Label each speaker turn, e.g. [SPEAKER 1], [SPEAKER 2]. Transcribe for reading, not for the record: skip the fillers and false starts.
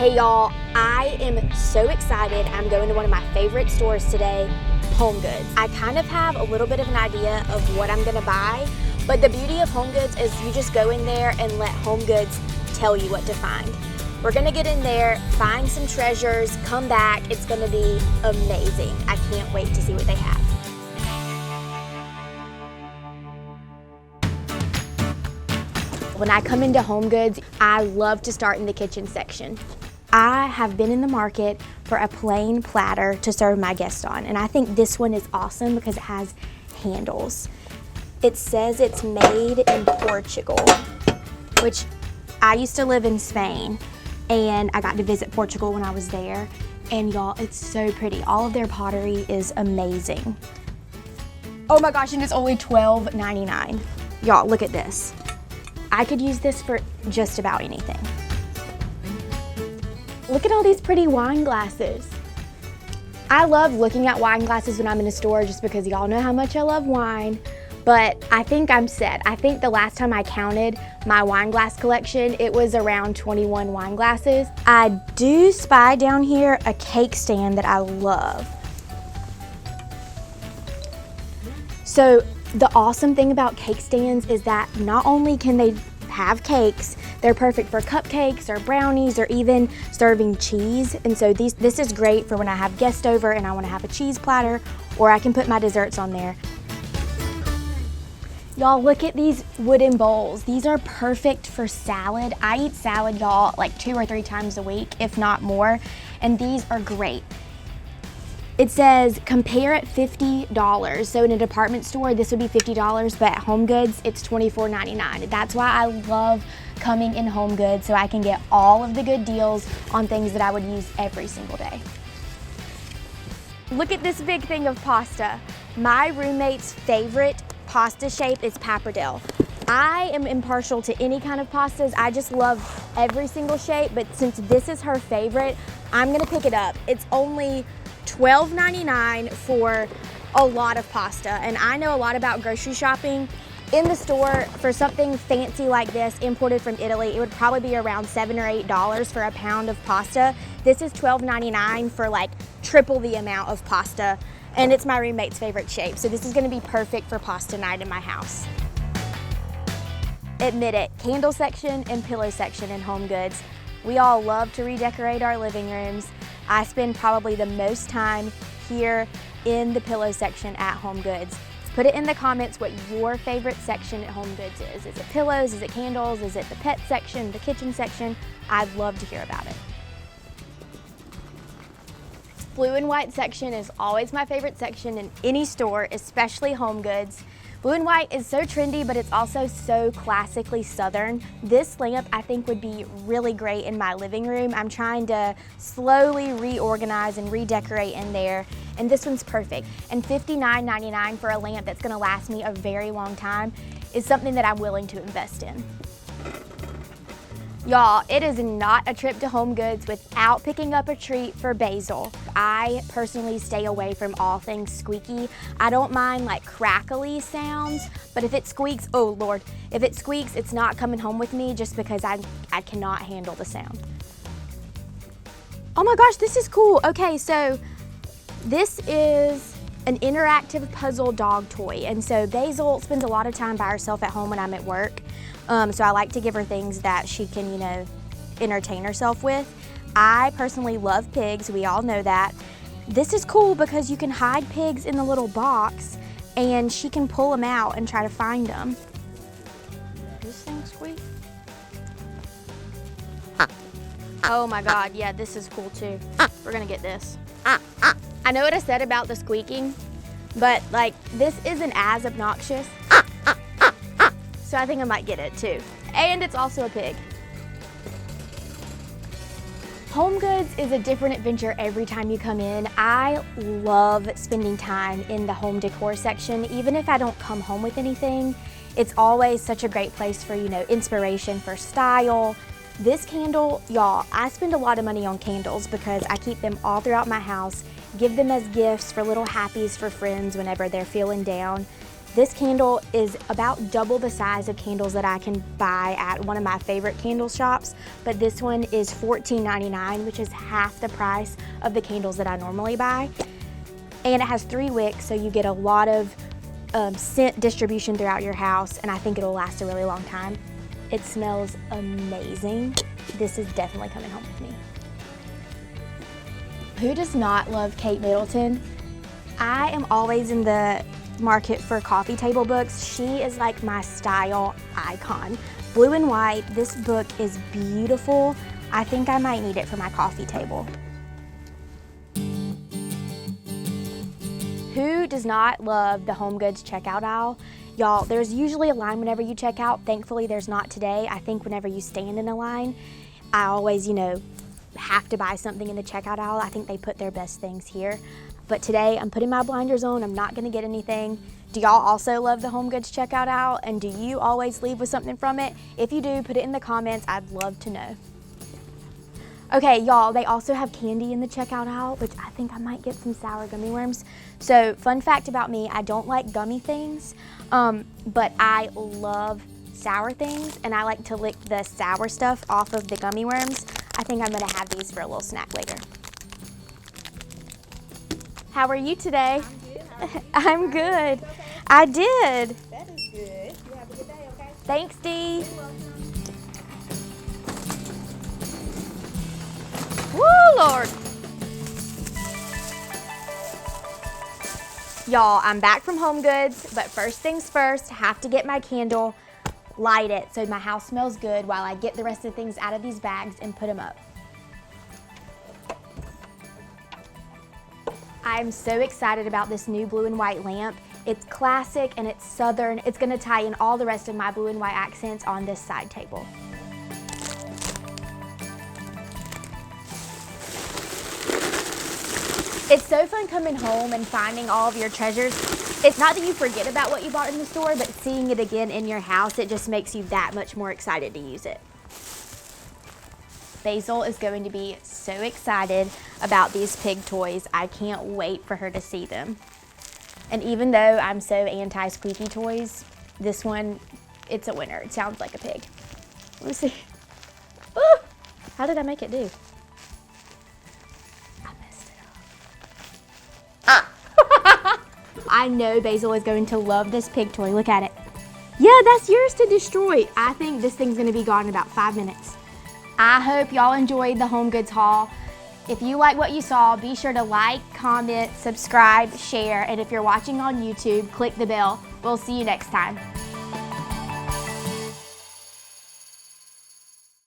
[SPEAKER 1] Hey y'all, I am so excited. I'm going to one of my favorite stores today, HomeGoods. I kind of have a little bit of an idea of what I'm gonna buy, but the beauty of HomeGoods is you just go in there and let HomeGoods tell you what to find. We're gonna get in there, find some treasures, come back. It's gonna be amazing. I can't wait to see what they have. When I come into HomeGoods, I love to start in the kitchen section. I have been in the market for a plain platter to serve my guests on, and I think this one is awesome because it has handles. It says it's made in Portugal, which I used to live in Spain, and I got to visit Portugal when I was there, and y'all, it's so pretty. All of their pottery is amazing. Oh my gosh, and it's only $12.99. Y'all, look at this. I could use this for just about anything. Look at all these pretty wine glasses. I love looking at wine glasses when I'm in a store just because y'all know how much I love wine, but I think I'm set. I think the last time I counted my wine glass collection, it was around 21 wine glasses. I do spy down here a cake stand that I love. So the awesome thing about cake stands is that not only can they have cakes, they're perfect for cupcakes or brownies or even serving cheese. And so this is great for when I have guests over and I want to have a cheese platter, or I can put my desserts on there. Y'all, look at these wooden bowls. These are perfect for salad. I eat salad, y'all, like 2 or 3 times a week, if not more, and these are great. It says compare at $50. So in a department store, this would be $50, but at HomeGoods, it's $24.99. That's why I love coming in HomeGoods, so I can get all of the good deals on things that I would use every single day. Look at this big thing of pasta. My roommate's favorite pasta shape is pappardelle. I am impartial to any kind of pastas. I just love every single shape, but since this is her favorite, I'm gonna pick it up. It's only $12.99 for a lot of pasta, and I know a lot about grocery shopping. In the store, for something fancy like this, imported from Italy, it would probably be around $7 or $8 for a pound of pasta. This is $12.99 for like triple the amount of pasta, and it's my roommate's favorite shape, so this is gonna be perfect for pasta night in my house. Admit it, candle section and pillow section in HomeGoods. We all love to redecorate our living rooms. I spend probably the most time here in the pillow section at HomeGoods. Put it in the comments what your favorite section at HomeGoods is. Is it pillows? Is it candles? Is it the pet section, the kitchen section? I'd love to hear about it. Blue and white section is always my favorite section in any store, especially HomeGoods. Blue and white is so trendy, but it's also so classically Southern. This lamp I think would be really great in my living room. I'm trying to slowly reorganize and redecorate in there, and this one's perfect. And $59.99 for a lamp that's gonna last me a very long time is something that I'm willing to invest in. Y'all, it is not a trip to HomeGoods without picking up a treat for Basil. I personally stay away from all things squeaky. I don't mind like crackly sounds, but if it squeaks, oh Lord, if it squeaks, it's not coming home with me just because I cannot handle the sound. Oh my gosh, this is cool. Okay, so this is an interactive puzzle dog toy. And so Basil spends a lot of time by herself at home when I'm at work. So I like to give her things that she can, you know, entertain herself with. I personally love pigs, we all know that. This is cool because you can hide pigs in the little box and she can pull them out and try to find them. This thing squeak? Oh my God, yeah, this is cool too. We're gonna get this. I know what I said about the squeaking, but like this isn't as obnoxious. So I think I might get it too. And it's also a pig. HomeGoods is a different adventure every time you come in. I love spending time in the home decor section. Even if I don't come home with anything, it's always such a great place for, you know, inspiration for style. This candle, y'all, I spend a lot of money on candles because I keep them all throughout my house, give them as gifts for little happies for friends whenever they're feeling down. This candle is about double the size of candles that I can buy at one of my favorite candle shops, but this one is $14.99, which is half the price of the candles that I normally buy. And it has 3 wicks, so you get a lot of scent distribution throughout your house, and I think it'll last a really long time. It smells amazing. This is definitely coming home with me. Who does not love Kate Middleton? I am always in the market for coffee table books. She is like my style icon. Blue and white, this book is beautiful. I think I might need it for my coffee table. Who does not love the HomeGoods checkout aisle? Y'all, there's usually a line whenever you check out. Thankfully, there's not today. I think whenever you stand in a line, I always, have to buy something in the checkout aisle. I think they put their best things here. But today, I'm putting my blinders on. I'm not gonna get anything. Do y'all also love the HomeGoods checkout aisle? And do you always leave with something from it? If you do, put it in the comments. I'd love to know. Okay, y'all, they also have candy in the checkout aisle, which I think I might get some sour gummy worms. So, fun fact about me, I don't like gummy things, but I love sour things, and I like to lick the sour stuff off of the gummy worms. I think I'm gonna have these for a little snack later. How are you today?
[SPEAKER 2] I'm good.
[SPEAKER 1] I'm good. I did.
[SPEAKER 2] That is good. You have a good day, okay?
[SPEAKER 1] Thanks, Dee. Woo, Lord. Y'all, I'm back from HomeGoods, but first things first, have to get my candle, light it so my house smells good while I get the rest of the things out of these bags and put them up. I'm so excited about this new blue and white lamp. It's classic and it's southern. It's gonna tie in all the rest of my blue and white accents on this side table. It's so fun coming home and finding all of your treasures. It's not that you forget about what you bought in the store, but seeing it again in your house, it just makes you that much more excited to use it. Basil is going to be so excited about these pig toys. I can't wait for her to see them. And even though I'm so anti-squeaky toys, this one, it's a winner. It sounds like a pig. Let me see. Ooh, how did I make it do? I messed it up. Ah. I know Basil is going to love this pig toy. Look at it. Yeah, that's yours to destroy. I think this thing's gonna be gone in about 5 minutes. I hope y'all enjoyed the HomeGoods haul. If you like what you saw, be sure to like, comment, subscribe, share, and if you're watching on YouTube, click the bell. We'll see you next time.